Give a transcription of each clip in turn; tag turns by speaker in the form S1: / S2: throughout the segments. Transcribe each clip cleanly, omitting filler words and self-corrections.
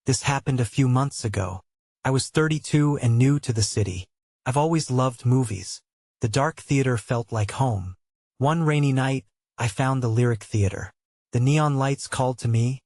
S1: This happened a few months ago. I was 32 and new to the city. I've always loved movies. The dark theater felt like home. One rainy night, I found the Lyric Theater. The neon lights called to me,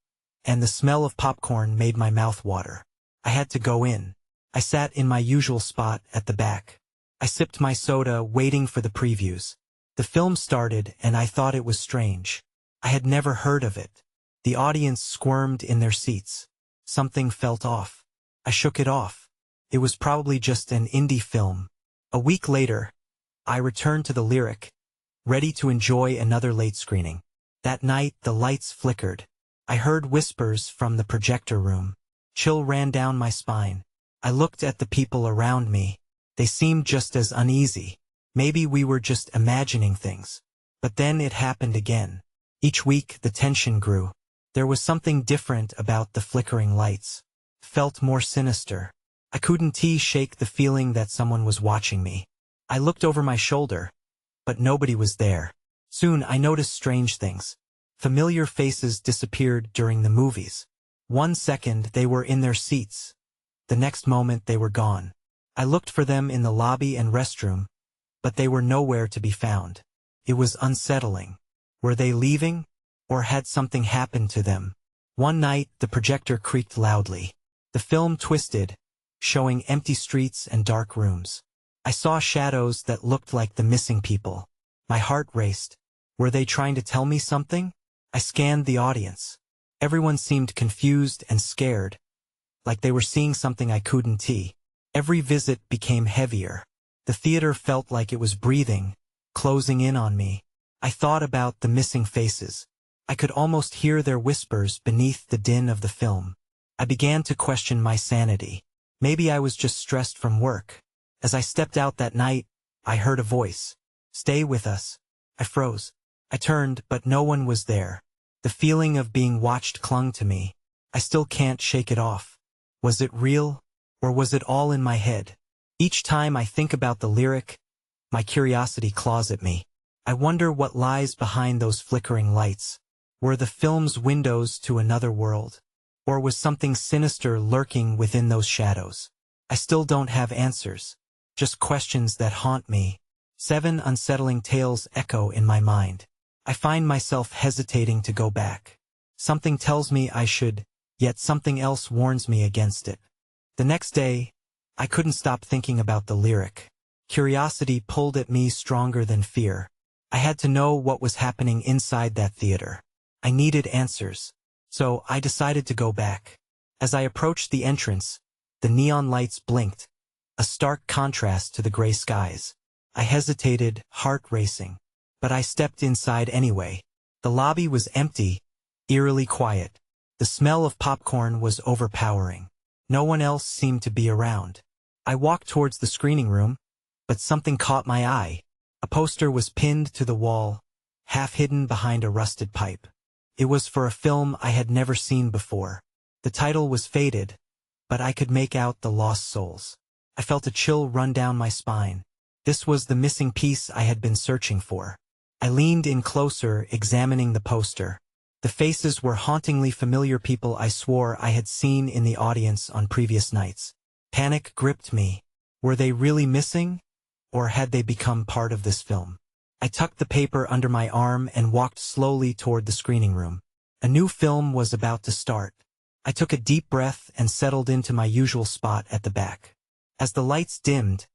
S1: and the smell of popcorn made my mouth water. I had to go in. I sat in my usual spot at the back. I sipped my soda, waiting for the previews. The film started, and I thought it was strange. I had never heard of it. The audience squirmed in their seats. Something felt off. I shook it off. It was probably just an indie film. A week later, I returned to the Lyric, ready to enjoy another late screening. That night, the lights flickered. I heard whispers from the projector room. Chill ran down my spine. I looked at the people around me. They seemed just as uneasy. Maybe we were just imagining things. But then it happened again. Each week, the tension grew. There was something different about the flickering lights. Felt more sinister. I couldn't shake the feeling that someone was watching me. I looked over my shoulder, but nobody was there. Soon I noticed strange things. Familiar faces disappeared during the movies. 1 second they were in their seats. The next moment they were gone. I looked for them in the lobby and restroom, but they were nowhere to be found. It was unsettling. Were they leaving, or had something happened to them? One night, the projector creaked loudly. The film twisted, showing empty streets and dark rooms. I saw shadows that looked like the missing people. My heart raced. Were they trying to tell me something? I scanned the audience. Everyone seemed confused and scared, like they were seeing something I couldn't see. Every visit became heavier. The theater felt like it was breathing, closing in on me. I thought about the missing faces. I could almost hear their whispers beneath the din of the film. I began to question my sanity. Maybe I was just stressed from work. As I stepped out that night, I heard a voice. "Stay with us." I froze. I turned, but no one was there. The feeling of being watched clung to me. I still can't shake it off. Was it real, or was it all in my head? Each time I think about the Lyric, my curiosity claws at me. I wonder what lies behind those flickering lights. Were the film's windows to another world? Or was something sinister lurking within those shadows? I still don't have answers. Just questions that haunt me. 7 unsettling tales echo in my mind. I find myself hesitating to go back. Something tells me I should, yet something else warns me against it. The next day, I couldn't stop thinking about the Lyric. Curiosity pulled at me stronger than fear. I had to know what was happening inside that theater. I needed answers. So I decided to go back. As I approached the entrance, the neon lights blinked, a stark contrast to the gray skies. I hesitated, heart racing. But I stepped inside anyway. The lobby was empty, eerily quiet. The smell of popcorn was overpowering. No one else seemed to be around. I walked towards the screening room, but something caught my eye. A poster was pinned to the wall, half hidden behind a rusted pipe. It was for a film I had never seen before. The title was faded, but I could make out The Lost Souls. I felt a chill run down my spine. This was the missing piece I had been searching for. I leaned in closer, examining the poster. The faces were hauntingly familiar, people I swore I had seen in the audience on previous nights. Panic gripped me. Were they really missing? Or had they become part of this film? I tucked the paper under my arm and walked slowly toward the screening room. A new film was about to start. I took a deep breath and settled into my usual spot at the back. As the lights dimmed,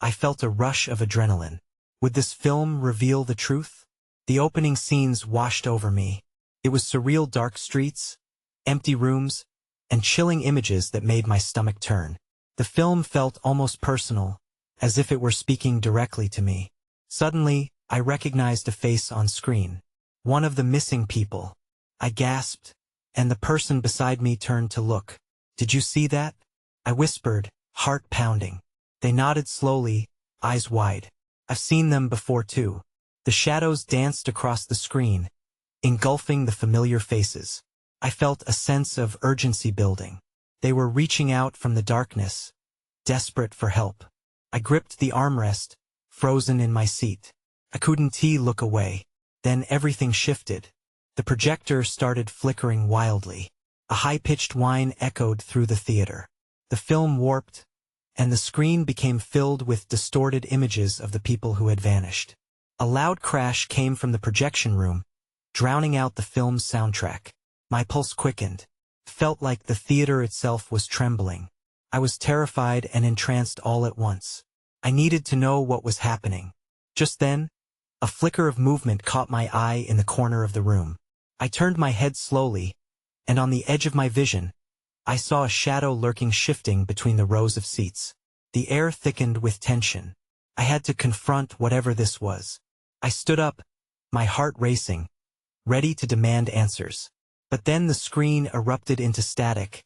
S1: I felt a rush of adrenaline. Would this film reveal the truth? The opening scenes washed over me. It was surreal, dark streets, empty rooms, and chilling images that made my stomach turn. The film felt almost personal, as if it were speaking directly to me. Suddenly, I recognized a face on screen. One of the missing people. I gasped, and the person beside me turned to look. "Did you see that?" I whispered, heart pounding. They nodded slowly, eyes wide. "I've seen them before too." The shadows danced across the screen, engulfing the familiar faces. I felt a sense of urgency building. They were reaching out from the darkness, desperate for help. I gripped the armrest, frozen in my seat. I couldn't look away. Then everything shifted. The projector started flickering wildly. A high-pitched whine echoed through the theater. The film warped, and the screen became filled with distorted images of the people who had vanished. A loud crash came from the projection room, drowning out the film's soundtrack. My pulse quickened. Felt like the theater itself was trembling. I was terrified and entranced all at once. I needed to know what was happening. Just then, a flicker of movement caught my eye in the corner of the room. I turned my head slowly, and on the edge of my vision, I saw a shadow lurking, shifting between the rows of seats. The air thickened with tension. I had to confront whatever this was. I stood up, my heart racing, ready to demand answers. But then the screen erupted into static,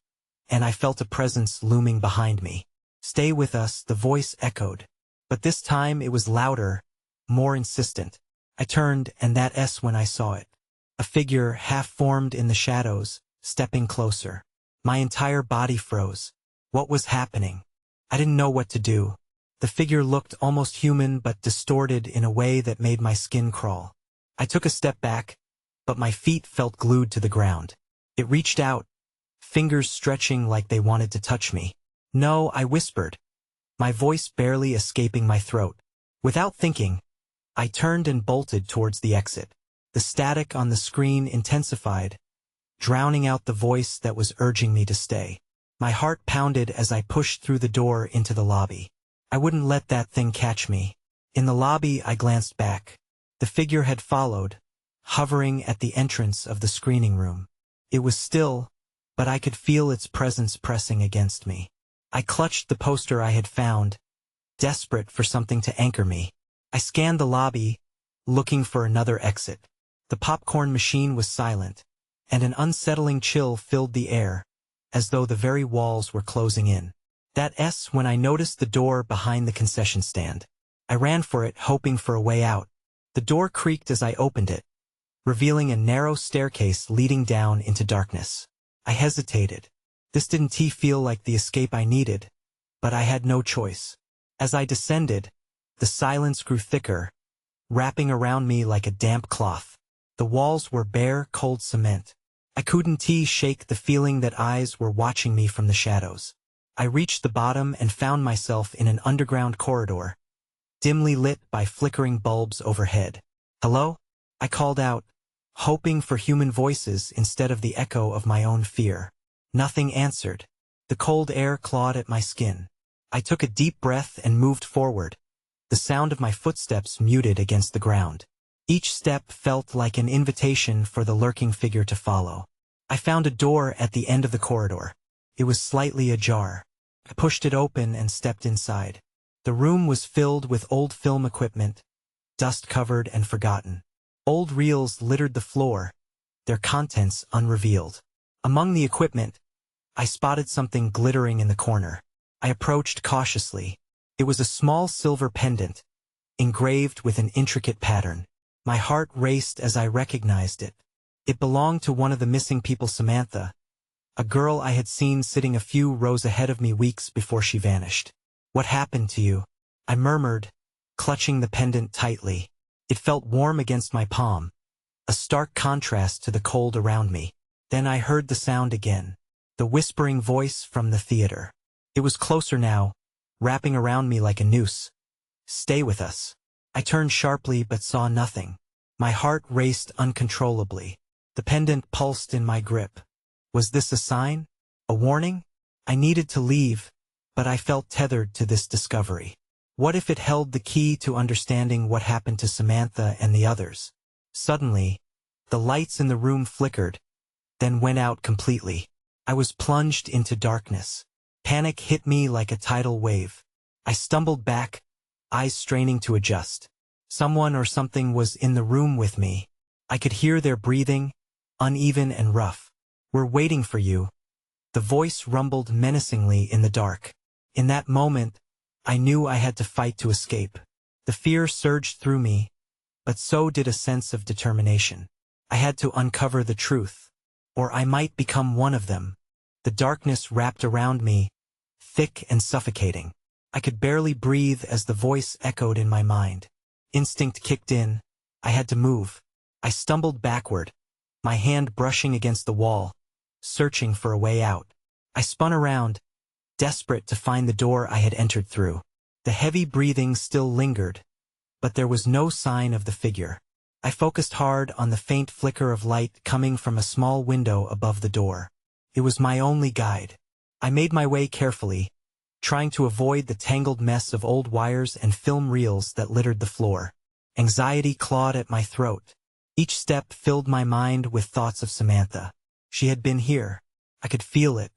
S1: and I felt a presence looming behind me. "Stay with us," the voice echoed. But this time it was louder, more insistent. I turned, and that S when I saw it. A figure half-formed in the shadows, stepping closer. My entire body froze. What was happening? I didn't know what to do. The figure looked almost human but distorted in a way that made my skin crawl. I took a step back, but my feet felt glued to the ground. It reached out, fingers stretching like they wanted to touch me. "No," I whispered, my voice barely escaping my throat. Without thinking, I turned and bolted towards the exit. The static on the screen intensified, drowning out the voice that was urging me to stay. My heart pounded as I pushed through the door into the lobby. I wouldn't let that thing catch me. In the lobby, I glanced back. The figure had followed, hovering at the entrance of the screening room. It was still, but I could feel its presence pressing against me. I clutched the poster I had found, desperate for something to anchor me. I scanned the lobby, looking for another exit. The popcorn machine was silent, and an unsettling chill filled the air, as though the very walls were closing in. That S when I noticed the door behind the concession stand. I ran for it, hoping for a way out. The door creaked as I opened it, revealing a narrow staircase leading down into darkness. I hesitated. This didn't feel like the escape I needed, but I had no choice. As I descended, the silence grew thicker, wrapping around me like a damp cloth. The walls were bare, cold cement. I couldn't shake the feeling that eyes were watching me from the shadows. I reached the bottom and found myself in an underground corridor, dimly lit by flickering bulbs overhead. "Hello?" I called out, hoping for human voices instead of the echo of my own fear. Nothing answered. The cold air clawed at my skin. I took a deep breath and moved forward, the sound of my footsteps muted against the ground. Each step felt like an invitation for the lurking figure to follow. I found a door at the end of the corridor. It was slightly ajar. I pushed it open and stepped inside. The room was filled with old film equipment, dust-covered and forgotten. Old reels littered the floor, their contents unrevealed. Among the equipment, I spotted something glittering in the corner. I approached cautiously. It was a small silver pendant, engraved with an intricate pattern. My heart raced as I recognized it. It belonged to one of the missing people, Samantha, a girl I had seen sitting a few rows ahead of me weeks before she vanished. "What happened to you?" I murmured, clutching the pendant tightly. It felt warm against my palm, a stark contrast to the cold around me. Then I heard the sound again, the whispering voice from the theater. It was closer now, wrapping around me like a noose. "Stay with us." I turned sharply but saw nothing. My heart raced uncontrollably. The pendant pulsed in my grip. Was this a sign? A warning? I needed to leave, but I felt tethered to this discovery. What if it held the key to understanding what happened to Samantha and the others? Suddenly, the lights in the room flickered, then went out completely. I was plunged into darkness. Panic hit me like a tidal wave. I stumbled back, eyes straining to adjust. Someone or something was in the room with me. I could hear their breathing, uneven and rough. "We're waiting for you." The voice rumbled menacingly in the dark. In that moment, I knew I had to fight to escape. The fear surged through me, but so did a sense of determination. I had to uncover the truth, or I might become one of them. The darkness wrapped around me, thick and suffocating. I could barely breathe as the voice echoed in my mind. Instinct kicked in. I had to move. I stumbled backward, my hand brushing against the wall, searching for a way out. I spun around, desperate to find the door I had entered through. The heavy breathing still lingered, but there was no sign of the figure. I focused hard on the faint flicker of light coming from a small window above the door. It was my only guide. I made my way carefully, trying to avoid the tangled mess of old wires and film reels that littered the floor. Anxiety clawed at my throat. Each step filled my mind with thoughts of Samantha. She had been here. I could feel it.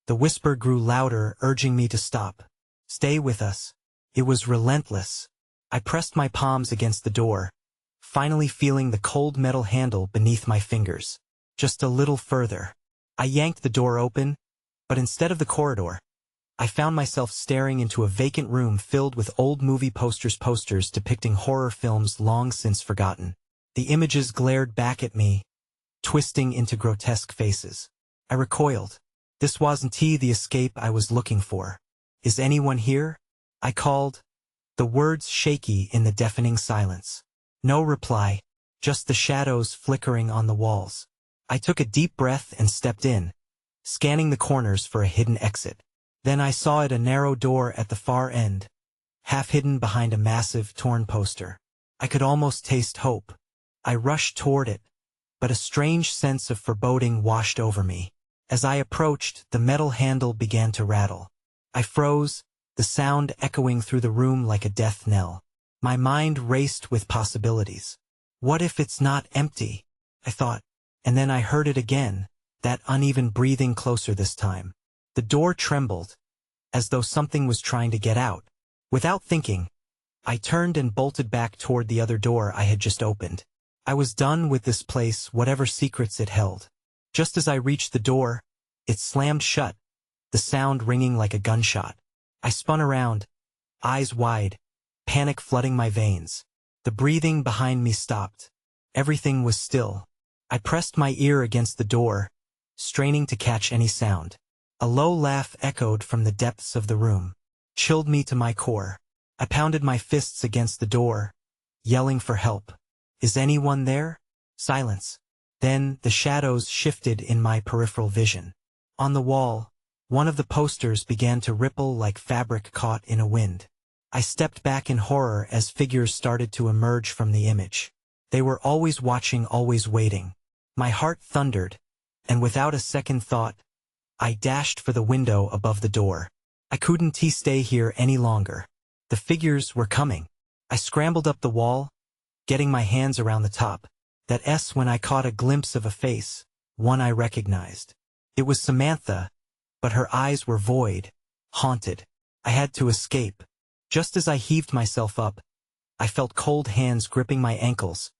S1: The whisper grew louder, urging me to stop. Stay with us. It was relentless. I pressed my palms against the door, finally feeling the cold metal handle beneath my fingers. Just a little further. I yanked the door open, but instead of the corridor, I found myself staring into a vacant room filled with old movie posters depicting horror films long since forgotten. The images glared back at me, twisting into grotesque faces. I recoiled. This wasn't the escape I was looking for. Is anyone here? I called, the words shaky in the deafening silence. No reply, just the shadows flickering on the walls. I took a deep breath and stepped in, scanning the corners for a hidden exit. Then I saw a narrow door at the far end, half hidden behind a massive, torn poster. I could almost taste hope. I rushed toward it, but a strange sense of foreboding washed over me. As I approached, the metal handle began to rattle. I froze, the sound echoing through the room like a death knell. My mind raced with possibilities. What if it's not empty? I thought, and then I heard it again, that uneven breathing closer this time. The door trembled, as though something was trying to get out. Without thinking, I turned and bolted back toward the other door I had just opened. I was done with this place, whatever secrets it held. Just as I reached the door, it slammed shut, the sound ringing like a gunshot. I spun around, eyes wide, panic flooding my veins. The breathing behind me stopped. Everything was still. I pressed my ear against the door, straining to catch any sound. A low laugh echoed from the depths of the room, chilled me to my core. I pounded my fists against the door, yelling for help. Is anyone there? Silence. Then the shadows shifted in my peripheral vision. On the wall, one of the posters began to ripple like fabric caught in a wind. I stepped back in horror as figures started to emerge from the image. They were always watching, always waiting. My heart thundered, and without a second thought, I dashed for the window above the door. I couldn't stay here any longer. The figures were coming. I scrambled up the wall, getting my hands around the top. That S when I caught a glimpse of a face, one I recognized. It was Samantha, but her eyes were void, haunted. I had to escape. Just as I heaved myself up, I felt cold hands gripping my ankles,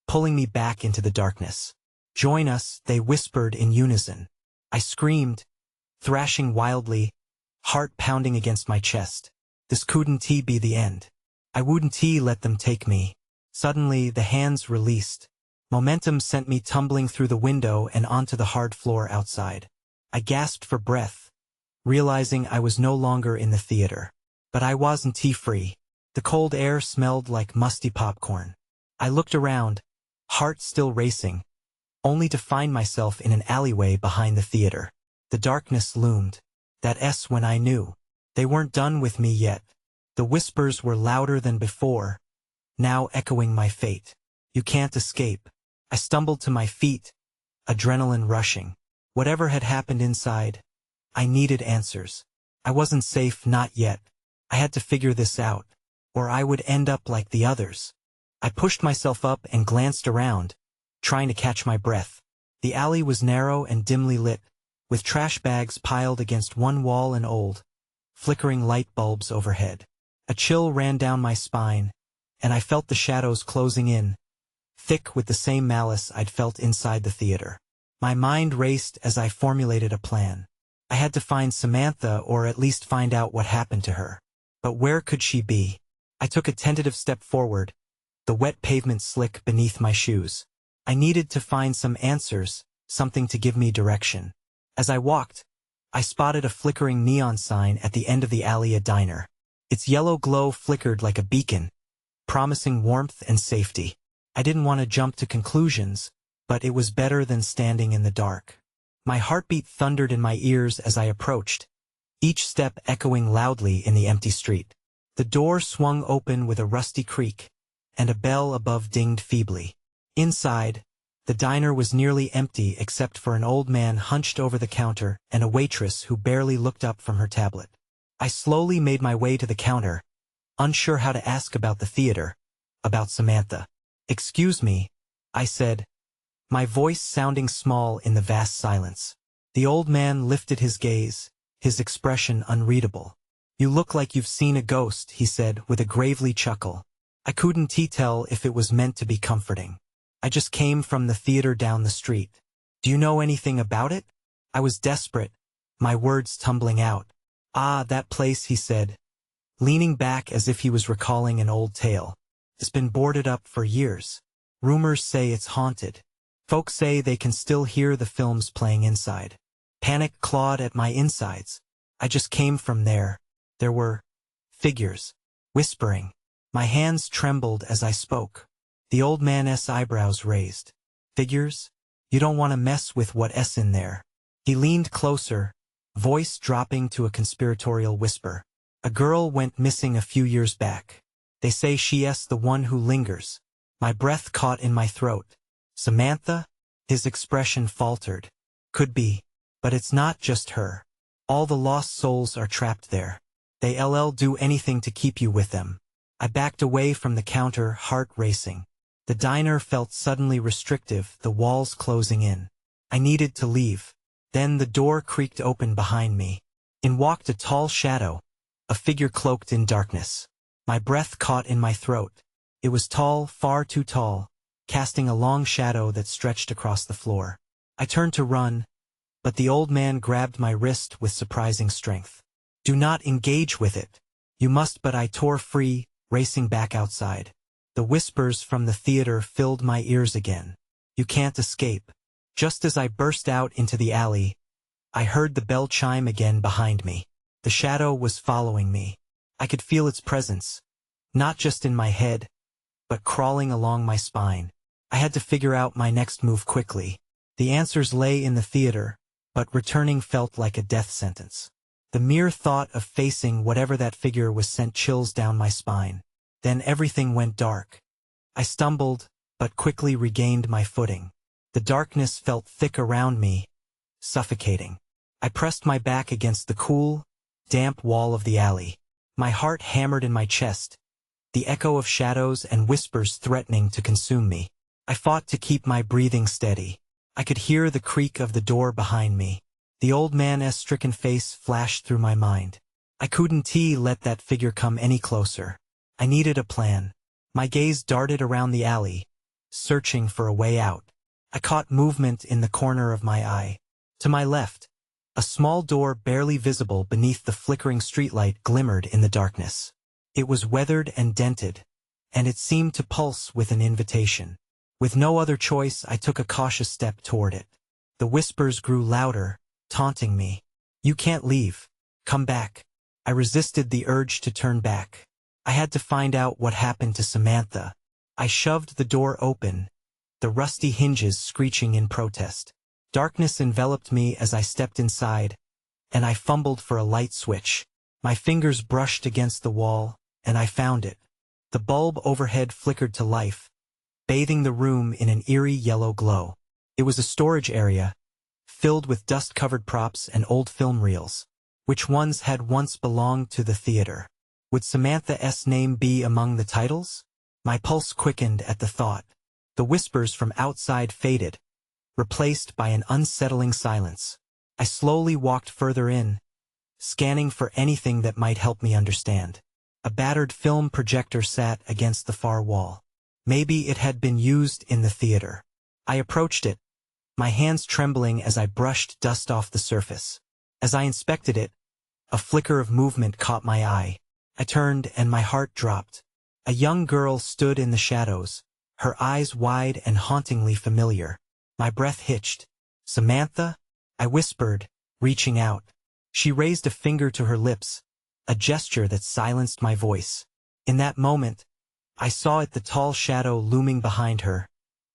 S1: pulling me back into the darkness. Join us, they whispered in unison. I screamed, thrashing wildly, heart pounding against my chest. This couldn't be the end. I wouldn't let them take me. Suddenly, the hands released. Momentum sent me tumbling through the window and onto the hard floor outside. I gasped for breath, realizing I was no longer in the theater. But I wasn't free. The cold air smelled like musty popcorn. I looked around, heart still racing, only to find myself in an alleyway behind the theater. The darkness loomed. That S when I knew. They weren't done with me yet. The whispers were louder than before, now echoing my fate. You can't escape. I stumbled to my feet, adrenaline rushing. Whatever had happened inside, I needed answers. I wasn't safe, not yet. I had to figure this out, or I would end up like the others. I pushed myself up and glanced around, trying to catch my breath. The alley was narrow and dimly lit, with trash bags piled against one wall and old, flickering light bulbs overhead. A chill ran down my spine, and I felt the shadows closing in, thick with the same malice I'd felt inside the theater. My mind raced as I formulated a plan. I had to find Samantha, or at least find out what happened to her. But where could she be? I took a tentative step forward, the wet pavement slick beneath my shoes. I needed to find some answers, something to give me direction. As I walked, I spotted a flickering neon sign at the end of the alley, a diner. Its yellow glow flickered like a beacon, promising warmth and safety. I didn't want to jump to conclusions, but it was better than standing in the dark. My heartbeat thundered in my ears as I approached, each step echoing loudly in the empty street. The door swung open with a rusty creak, and a bell above dinged feebly. Inside, the diner was nearly empty except for an old man hunched over the counter and a waitress who barely looked up from her tablet. I slowly made my way to the counter, unsure how to ask about the theater, about Samantha. "Excuse me," I said, my voice sounding small in the vast silence. The old man lifted his gaze, his expression unreadable. "You look like you've seen a ghost," he said with a gravely chuckle. I couldn't tell if it was meant to be comforting. "I just came from the theater down the street. Do you know anything about it?" I was desperate, my words tumbling out. "Ah, that place," he said, leaning back as if he was recalling an old tale. "It's been boarded up for years. Rumors say it's haunted. Folks say they can still hear the films playing inside." Panic clawed at my insides. "I just came from there. There were figures, whispering." My hands trembled as I spoke. The old man's eyebrows raised. "Figures? You don't want to mess with what's in there." He leaned closer, voice dropping to a conspiratorial whisper. "A girl went missing a few years back. They say she's the one who lingers." My breath caught in my throat. "Samantha?" His expression faltered. "Could be. But it's not just her. All the lost souls are trapped there. They'll do anything to keep you with them." I backed away from the counter, heart racing. The diner felt suddenly restrictive, the walls closing in. I needed to leave. Then the door creaked open behind me. In walked a tall shadow, a figure cloaked in darkness. My breath caught in my throat. It was tall, far too tall, casting a long shadow that stretched across the floor. I turned to run, but the old man grabbed my wrist with surprising strength. "Do not engage with it. You must," but I tore free, racing back outside. The whispers from the theater filled my ears again. "You can't escape." Just as I burst out into the alley, I heard the bell chime again behind me. The shadow was following me. I could feel its presence, not just in my head, but crawling along my spine. I had to figure out my next move quickly. The answers lay in the theater, but returning felt like a death sentence. The mere thought of facing whatever that figure was sent chills down my spine. Then everything went dark. I stumbled, but quickly regained my footing. The darkness felt thick around me, suffocating. I pressed my back against the cool, damp wall of the alley. My heart hammered in my chest, the echo of shadows and whispers threatening to consume me. I fought to keep my breathing steady. I could hear the creak of the door behind me. The old man's stricken face flashed through my mind. I couldn't let that figure come any closer. I needed a plan. My gaze darted around the alley, searching for a way out. I caught movement in the corner of my eye. To my left, a small door barely visible beneath the flickering streetlight glimmered in the darkness. It was weathered and dented, and it seemed to pulse with an invitation. With no other choice, I took a cautious step toward it. The whispers grew louder, taunting me. "You can't leave. Come back." I resisted the urge to turn back. I had to find out what happened to Samantha. I shoved the door open, the rusty hinges screeching in protest. Darkness enveloped me as I stepped inside, and I fumbled for a light switch. My fingers brushed against the wall, and I found it. The bulb overhead flickered to life, bathing the room in an eerie yellow glow. It was a storage area, filled with dust-covered props and old film reels. Which ones had once belonged to the theater? Would Samantha's name be among the titles? My pulse quickened at the thought. The whispers from outside faded, replaced by an unsettling silence. I slowly walked further in, scanning for anything that might help me understand. A battered film projector sat against the far wall. Maybe it had been used in the theater. I approached it, my hands trembling as I brushed dust off the surface. As I inspected it, a flicker of movement caught my eye. I turned and my heart dropped. A young girl stood in the shadows, her eyes wide and hauntingly familiar. My breath hitched. "Samantha?" I whispered, reaching out. She raised a finger to her lips, a gesture that silenced my voice. In that moment, I saw the tall shadow looming behind her,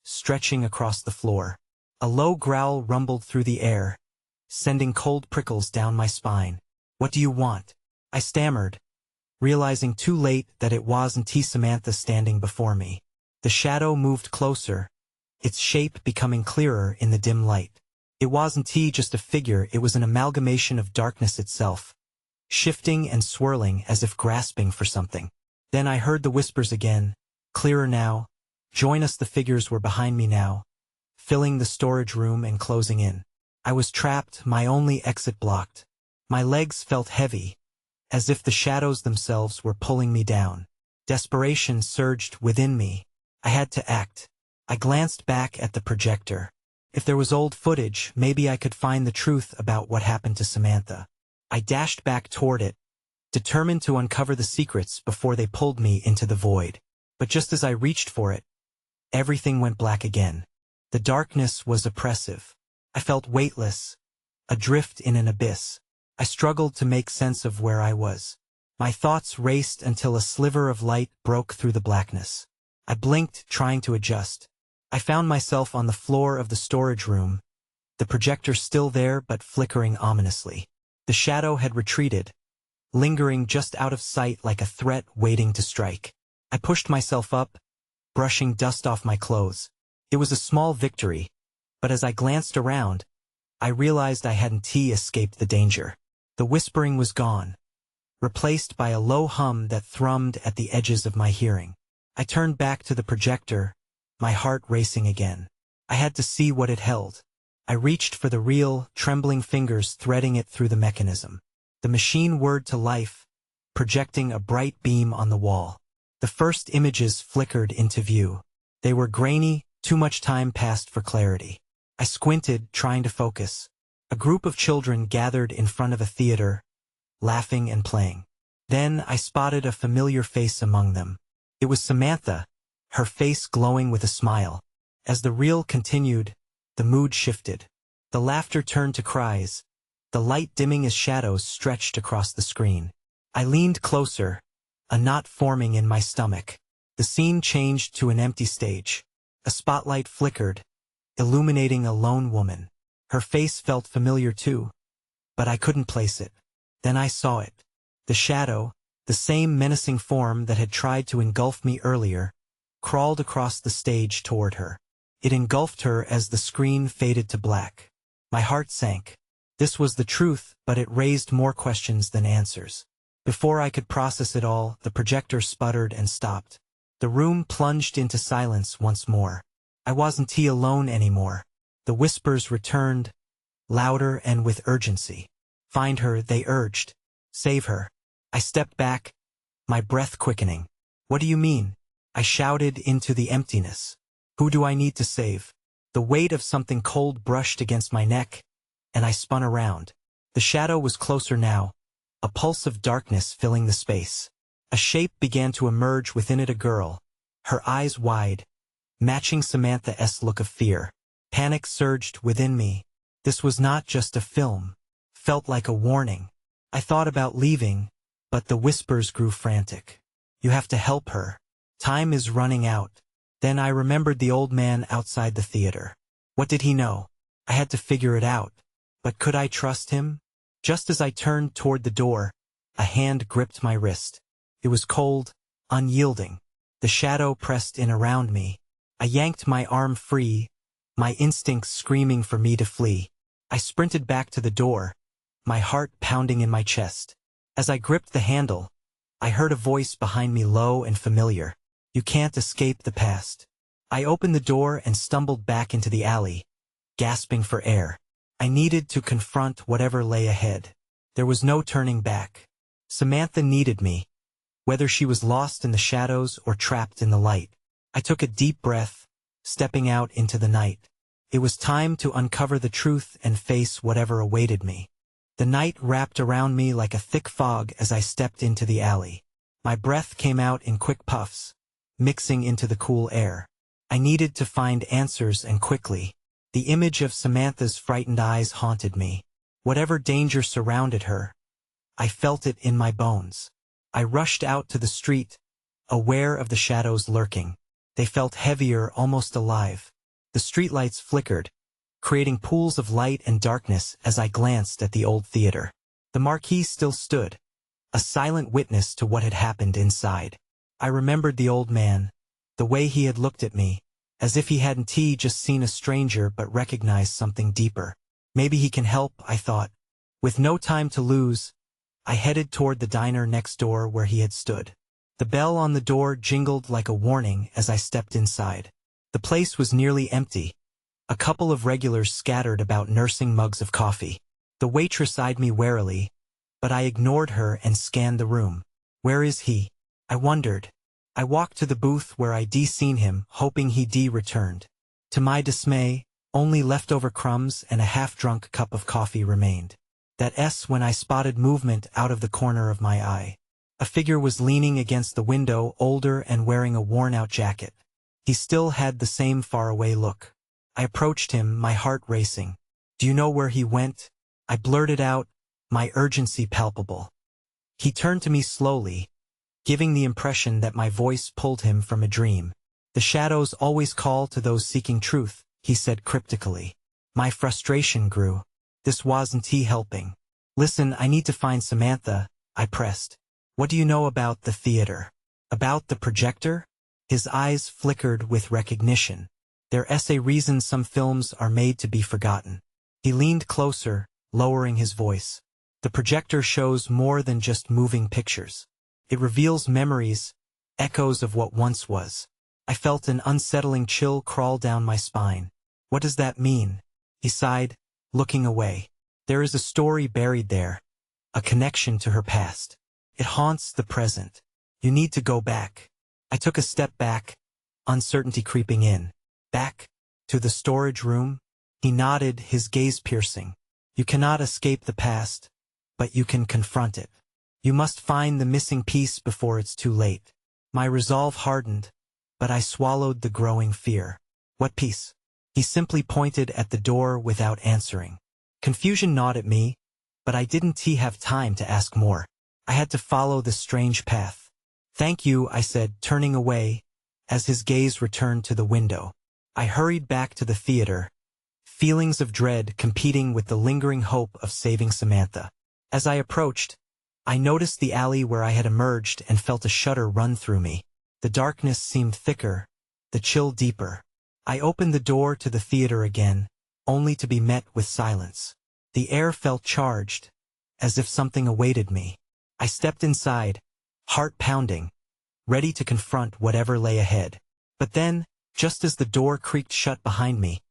S1: stretching across the floor. A low growl rumbled through the air, sending cold prickles down my spine. "What do you want?" I stammered, realizing too late that it wasn't Samantha standing before me. The shadow moved closer, its shape becoming clearer in the dim light. It wasn't just a figure, it was an amalgamation of darkness itself, shifting and swirling as if grasping for something. Then I heard the whispers again, clearer now. "Join us." The figures were behind me now, filling the storage room and closing in. I was trapped, my only exit blocked. My legs felt heavy, as if the shadows themselves were pulling me down. Desperation surged within me. I had to act. I glanced back at the projector. If there was old footage, maybe I could find the truth about what happened to Samantha. I dashed back toward it, determined to uncover the secrets before they pulled me into the void. But just as I reached for it, everything went black again. The darkness was oppressive. I felt weightless, adrift in an abyss. I struggled to make sense of where I was. My thoughts raced until a sliver of light broke through the blackness. I blinked, trying to adjust. I found myself on the floor of the storage room, the projector still there but flickering ominously. The shadow had retreated, lingering just out of sight like a threat waiting to strike. I pushed myself up, brushing dust off my clothes. It was a small victory, but as I glanced around, I realized I hadn't escaped the danger. The whispering was gone, replaced by a low hum that thrummed at the edges of my hearing. I turned back to the projector, my heart racing again. I had to see what it held. I reached for the reel, trembling fingers threading it through the mechanism. The machine whirred to life, projecting a bright beam on the wall. The first images flickered into view. They were grainy, too much time passed for clarity. I squinted, trying to focus. A group of children gathered in front of a theater, laughing and playing. Then I spotted a familiar face among them. It was Samantha, her face glowing with a smile. As the reel continued, the mood shifted. The laughter turned to cries, the light dimming as shadows stretched across the screen. I leaned closer, a knot forming in my stomach. The scene changed to an empty stage. A spotlight flickered, illuminating a lone woman. Her face felt familiar too, but I couldn't place it. Then I saw it. The shadow, the same menacing form that had tried to engulf me earlier, crawled across the stage toward her. It engulfed her as the screen faded to black. My heart sank. This was the truth, but it raised more questions than answers. Before I could process it all, the projector sputtered and stopped. The room plunged into silence once more. I wasn't alone anymore. The whispers returned, louder and with urgency. "Find her," they urged. "Save her." I stepped back, my breath quickening. "What do you mean?" I shouted into the emptiness. "Who do I need to save?" The weight of something cold brushed against my neck, and I spun around. The shadow was closer now, a pulse of darkness filling the space. A shape began to emerge within it, a girl, her eyes wide, matching Samantha's look of fear. Panic surged within me. This was not just a film. Felt like a warning. I thought about leaving, but the whispers grew frantic. "You have to help her. Time is running out." Then I remembered the old man outside the theater. What did he know? I had to figure it out. But could I trust him? Just as I turned toward the door, a hand gripped my wrist. It was cold, unyielding. The shadow pressed in around me. I yanked my arm free, my instincts screaming for me to flee. I sprinted back to the door, my heart pounding in my chest. As I gripped the handle, I heard a voice behind me, low and familiar. "You can't escape the past." I opened the door and stumbled back into the alley, gasping for air. I needed to confront whatever lay ahead. There was no turning back. Samantha needed me, whether she was lost in the shadows or trapped in the light. I took a deep breath, stepping out into the night. It was time to uncover the truth and face whatever awaited me. The night wrapped around me like a thick fog as I stepped into the alley. My breath came out in quick puffs, mixing into the cool air. I needed to find answers, and quickly. The image of Samantha's frightened eyes haunted me. Whatever danger surrounded her, I felt it in my bones. I rushed out to the street, aware of the shadows lurking. They felt heavier, almost alive. The streetlights flickered, creating pools of light and darkness as I glanced at the old theater. The marquee still stood, a silent witness to what had happened inside. I remembered the old man, the way he had looked at me, as if he hadn't just seen a stranger but recognized something deeper. Maybe he can help, I thought. With no time to lose, I headed toward the diner next door where he had stood. The bell on the door jingled like a warning as I stepped inside. The place was nearly empty, a couple of regulars scattered about nursing mugs of coffee. The waitress eyed me warily, but I ignored her and scanned the room. Where is he? I wondered. I walked to the booth where I'd seen him, hoping he'd returned. To my dismay, only leftover crumbs and a half-drunk cup of coffee remained. When I spotted movement out of the corner of my eye. A figure was leaning against the window, older and wearing a worn-out jacket. He still had the same faraway look. I approached him, my heart racing. Do you know where he went? I blurted out, my urgency palpable. He turned to me slowly, giving the impression that my voice pulled him from a dream. The shadows always call to those seeking truth, he said cryptically. My frustration grew. This wasn't helping. Listen, I need to find Samantha, I pressed. What do you know about the theater? About the projector? His eyes flickered with recognition. There are reasons some films are made to be forgotten. He leaned closer, lowering his voice. The projector shows more than just moving pictures. It reveals memories, echoes of what once was. I felt an unsettling chill crawl down my spine. What does that mean? He sighed, looking away. There is a story buried there, a connection to her past. It haunts the present. You need to go back. I took a step back, uncertainty creeping in. Back? To the storage room? He nodded, his gaze piercing. You cannot escape the past, but you can confront it. You must find the missing piece before it's too late. My resolve hardened, but I swallowed the growing fear. What piece? He simply pointed at the door without answering. Confusion gnawed at me, but I didn't have time to ask more. I had to follow the strange path. Thank you, I said, turning away, as his gaze returned to the window. I hurried back to the theater, feelings of dread competing with the lingering hope of saving Samantha. As I approached, I noticed the alley where I had emerged and felt a shudder run through me. The darkness seemed thicker, the chill deeper. I opened the door to the theater again, only to be met with silence. The air felt charged, as if something awaited me. I stepped inside, heart pounding, ready to confront whatever lay ahead. But then, just as the door creaked shut behind me,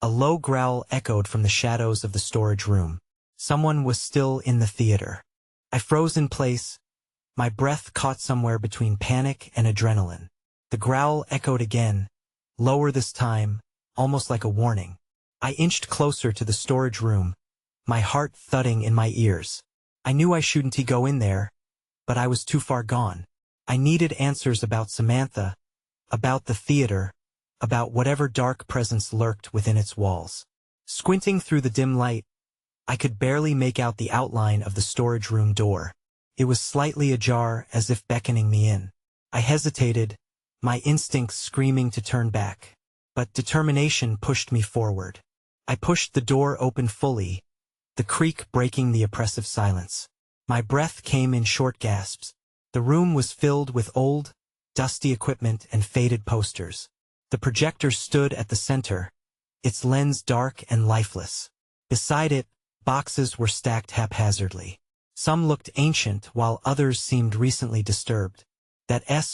S1: a low growl echoed from the shadows of the storage room. Someone was still in the theater. I froze in place, my breath caught somewhere between panic and adrenaline. The growl echoed again, lower this time, almost like a warning. I inched closer to the storage room, my heart thudding in my ears. I knew I shouldn't go in there, but I was too far gone. I needed answers about Samantha, about the theater, about whatever dark presence lurked within its walls. Squinting through the dim light, I could barely make out the outline of the storage room door. It was slightly ajar, as if beckoning me in. I hesitated, my instincts screaming to turn back. But determination pushed me forward. I pushed the door open fully, the creak breaking the oppressive silence. My breath came in short gasps. The room was filled with old, dusty equipment and faded posters. The projector stood at the center, its lens dark and lifeless. Beside it, boxes were stacked haphazardly. Some looked ancient while others seemed recently disturbed.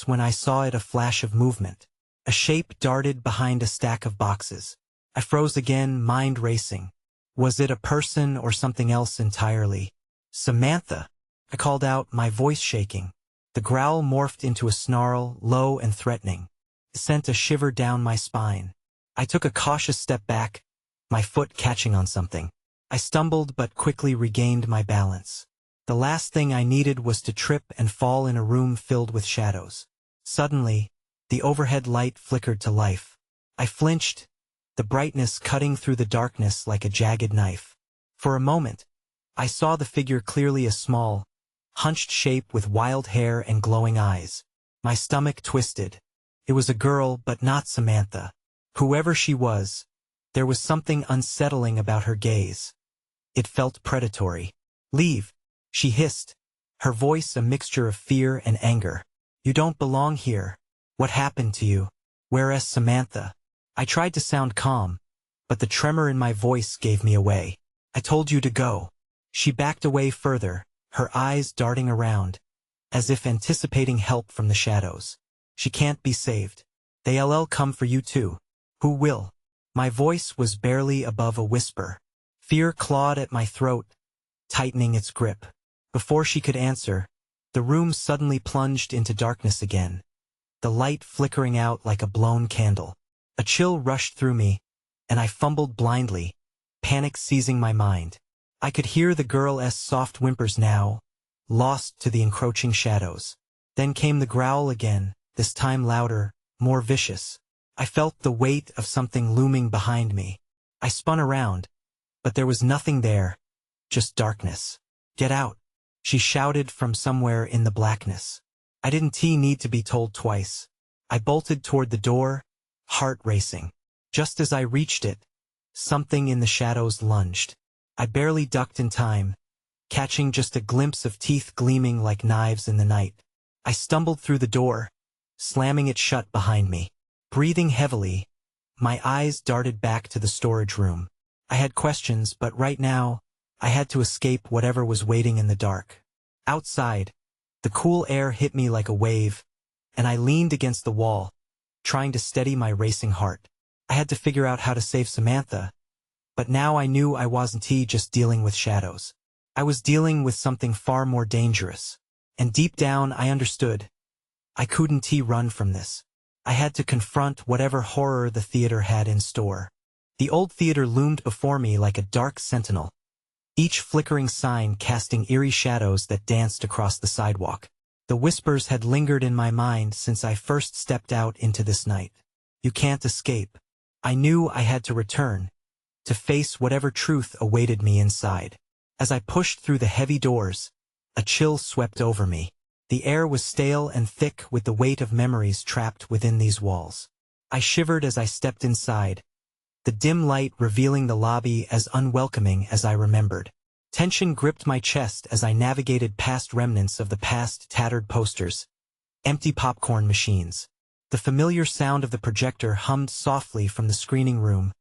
S1: When I saw it, a flash of movement. A shape darted behind a stack of boxes. I froze again, mind racing. Was it a person or something else entirely? Samantha! I called out, my voice shaking. The growl morphed into a snarl, low and threatening. It sent a shiver down my spine. I took a cautious step back, my foot catching on something. I stumbled but quickly regained my balance. The last thing I needed was to trip and fall in a room filled with shadows. Suddenly, the overhead light flickered to life. I flinched, the brightness cutting through the darkness like a jagged knife. For a moment, I saw the figure clearly, a small, hunched shape with wild hair and glowing eyes. My stomach twisted. It was a girl, but not Samantha. Whoever she was, There was something unsettling about her gaze. It felt predatory. "Leave," she hissed, her voice a mixture of fear and anger. "You don't belong here. What happened to you? Where's Samantha?" I tried to sound calm, but the tremor in my voice gave me away. "I told you to go." She backed away further, her eyes darting around, as if anticipating help from the shadows. "She can't be saved. They'll come for you too." "Who will?" My voice was barely above a whisper. Fear clawed at my throat, tightening its grip. Before she could answer, the room suddenly plunged into darkness again, the light flickering out like a blown candle. A chill rushed through me, and I fumbled blindly, panic seizing my mind. I could hear the girl's soft whimpers now, lost to the encroaching shadows. Then came the growl again, this time louder, more vicious. I felt the weight of something looming behind me. I spun around, but there was nothing there, just darkness. "Get out," she shouted from somewhere in the blackness. I didn't need to be told twice. I bolted toward the door, heart racing. Just as I reached it, something in the shadows lunged. I barely ducked in time, catching just a glimpse of teeth gleaming like knives in the night. I stumbled through the door, slamming it shut behind me. Breathing heavily, my eyes darted back to the storage room. I had questions, but right now, I had to escape whatever was waiting in the dark. Outside, the cool air hit me like a wave, and I leaned against the wall, trying to steady my racing heart. I had to figure out how to save Samantha, but now I knew I wasn't just dealing with shadows. I was dealing with something far more dangerous. And deep down I understood. I couldn't run from this. I had to confront whatever horror the theater had in store. The old theater loomed before me like a dark sentinel, each flickering sign casting eerie shadows that danced across the sidewalk. The whispers had lingered in my mind since I first stepped out into this night. "You can't escape." I knew I had to return, to face whatever truth awaited me inside. As I pushed through the heavy doors, a chill swept over me. The air was stale and thick with the weight of memories trapped within these walls. I shivered as I stepped inside, the dim light revealing the lobby as unwelcoming as I remembered. Tension gripped my chest as I navigated past remnants of the past, tattered posters, empty popcorn machines. The familiar sound of the projector hummed softly from the screening room,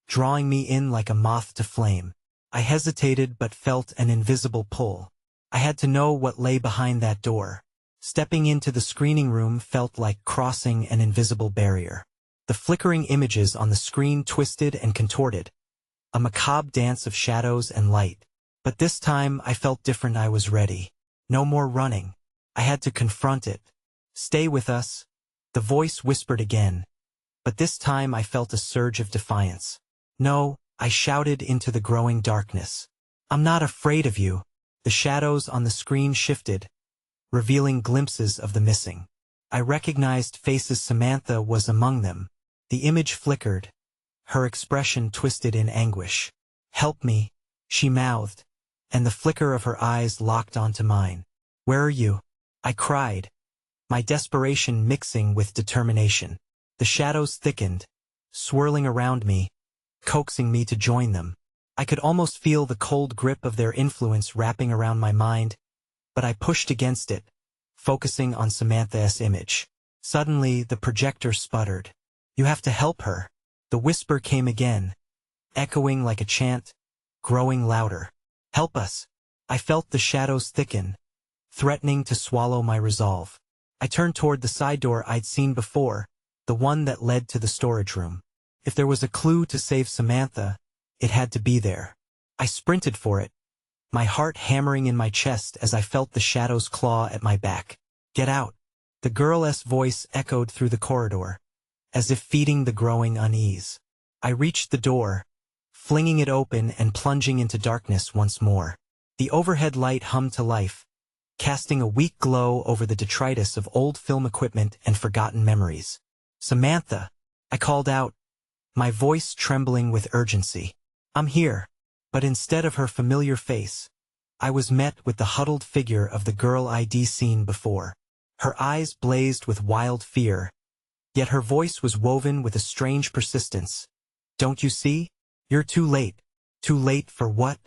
S1: drawing me in like a moth to flame. I hesitated but felt an invisible pull. I had to know what lay behind that door. Stepping into the screening room felt like crossing an invisible barrier. The flickering images on the screen twisted and contorted, a macabre dance of shadows and light. But this time I felt different. I was ready. No more running. I had to confront it. "Stay with us," the voice whispered again, but this time I felt a surge of defiance. "No," I shouted into the growing darkness. "I'm not afraid of you." The shadows on the screen shifted, revealing glimpses of the missing. I recognized faces. Samantha was among them. The image flickered, her expression twisted in anguish. "Help me," she mouthed, and the flicker of her eyes locked onto mine. "Where are you?" I cried, my desperation mixing with determination. The shadows thickened, swirling around me, coaxing me to join them. I could almost feel the cold grip of their influence wrapping around my mind, but I pushed against it, focusing on Samantha's image. Suddenly, the projector sputtered. "You have to help her." The whisper came again, echoing like a chant, growing louder. "Help us." I felt the shadows thicken, threatening to swallow my resolve. I turned toward the side door I'd seen before, the one that led to the storage room. If there was a clue to save Samantha, it had to be there. I sprinted for it, my heart hammering in my chest as I felt the shadows claw at my back. "Get out." The girl's voice echoed through the corridor, as if feeding the growing unease. I reached the door, flinging it open and plunging into darkness once more. The overhead light hummed to life, casting a weak glow over the detritus of old film equipment and forgotten memories. "Samantha," I called out, my voice trembling with urgency. "I'm here." But instead of her familiar face, I was met with the huddled figure of the girl I'd seen before. Her eyes blazed with wild fear, yet her voice was woven with a strange persistence. Don't you see? You're too late. Too late for what?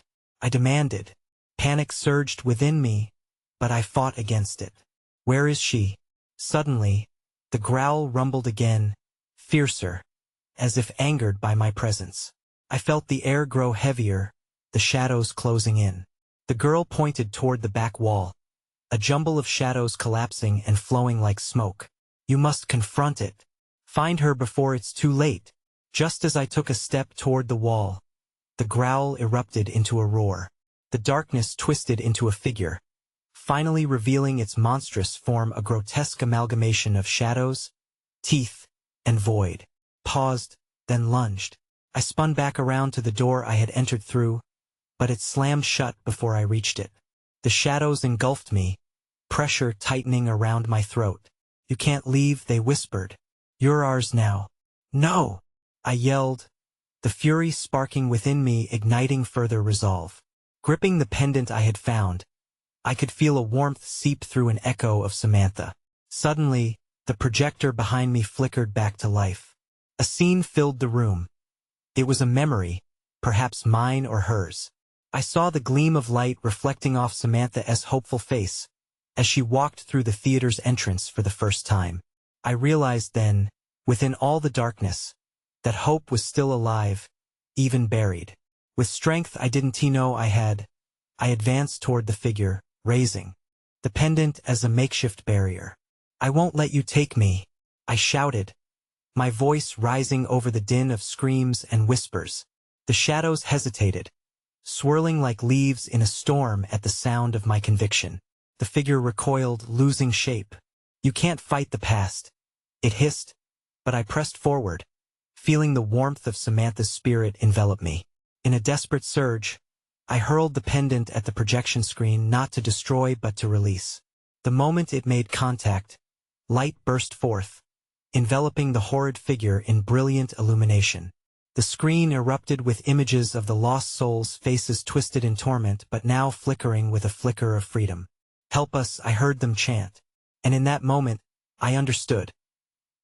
S1: I demanded. Panic surged within me, but I fought against it. Where is she? Suddenly, the growl rumbled again, fiercer, as if angered by my presence. I felt the air grow heavier, the shadows closing in. The girl pointed toward the back wall, a jumble of shadows collapsing and flowing like smoke. You must confront it. Find her before it's too late. Just as I took a step toward the wall, the growl erupted into a roar. The darkness twisted into a figure, finally revealing its monstrous form, a grotesque amalgamation of shadows, teeth, and void. Paused, then lunged. I spun back around to the door I had entered through, but it slammed shut before I reached it. The shadows engulfed me, pressure tightening around my throat. You can't leave, they whispered. You're ours now. No! I yelled, the fury sparking within me, igniting further resolve. Gripping the pendant I had found, I could feel a warmth seep through an echo of Samantha. Suddenly, the projector behind me flickered back to life. A scene filled the room. It was a memory, perhaps mine or hers. I saw the gleam of light reflecting off Samantha's hopeful face as she walked through the theater's entrance for the first time. I realized then, within all the darkness, that hope was still alive, even buried. With strength I didn't know I had, I advanced toward the figure, raising the pendant as a makeshift barrier. I won't let you take me, I shouted, my voice rising over the din of screams and whispers. The shadows hesitated, swirling like leaves in a storm at the sound of my conviction. The figure recoiled, losing shape. You can't fight the past, it hissed, but I pressed forward, feeling the warmth of Samantha's spirit envelop me. In a desperate surge, I hurled the pendant at the projection screen, not to destroy but to release. The moment it made contact, light burst forth, enveloping the horrid figure in brilliant illumination. The screen erupted with images of the lost souls, faces twisted in torment but now flickering with a flicker of freedom. Help us, I heard them chant. And in that moment, I understood.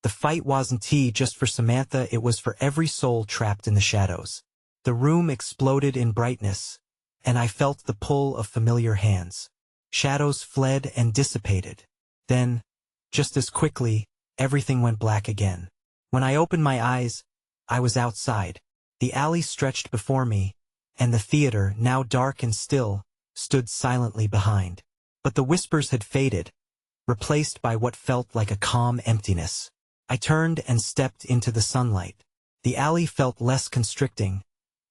S1: The fight wasn't just for Samantha, it was for every soul trapped in the shadows. The room exploded in brightness, and I felt the pull of familiar hands. Shadows fled and dissipated. Then, just as quickly, everything went black again. When I opened my eyes, I was outside. The alley stretched before me, and the theater, now dark and still, stood silently behind. But the whispers had faded, replaced by what felt like a calm emptiness. I turned and stepped into the sunlight. The alley felt less constricting,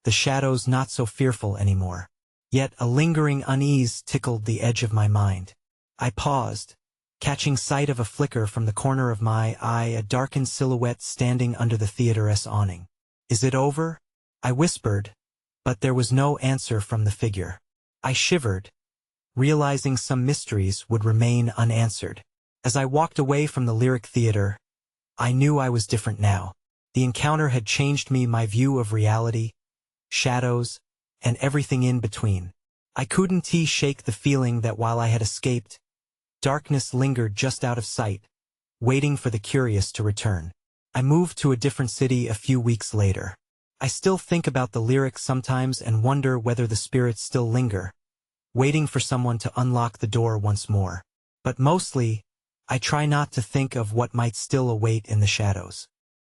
S1: the shadows not so fearful anymore. Yet a lingering unease tickled the edge of my mind. I paused, catching sight of a flicker from the corner of my eye, a darkened silhouette standing under the theater's awning. Is it over? I whispered, but there was no answer from the figure. I shivered, realizing some mysteries would remain unanswered. As I walked away from the Lyric Theater, I knew I was different now. The encounter had changed me, my view of reality, shadows, and everything in between. I couldn't shake the feeling that while I had escaped, darkness lingered just out of sight, waiting for the curious to return. I moved to a different city a few weeks later. I still think about the Lyric sometimes and wonder whether the spirits still linger, waiting for someone to unlock the door once more. But mostly, I try not to think of what might still await in the shadows.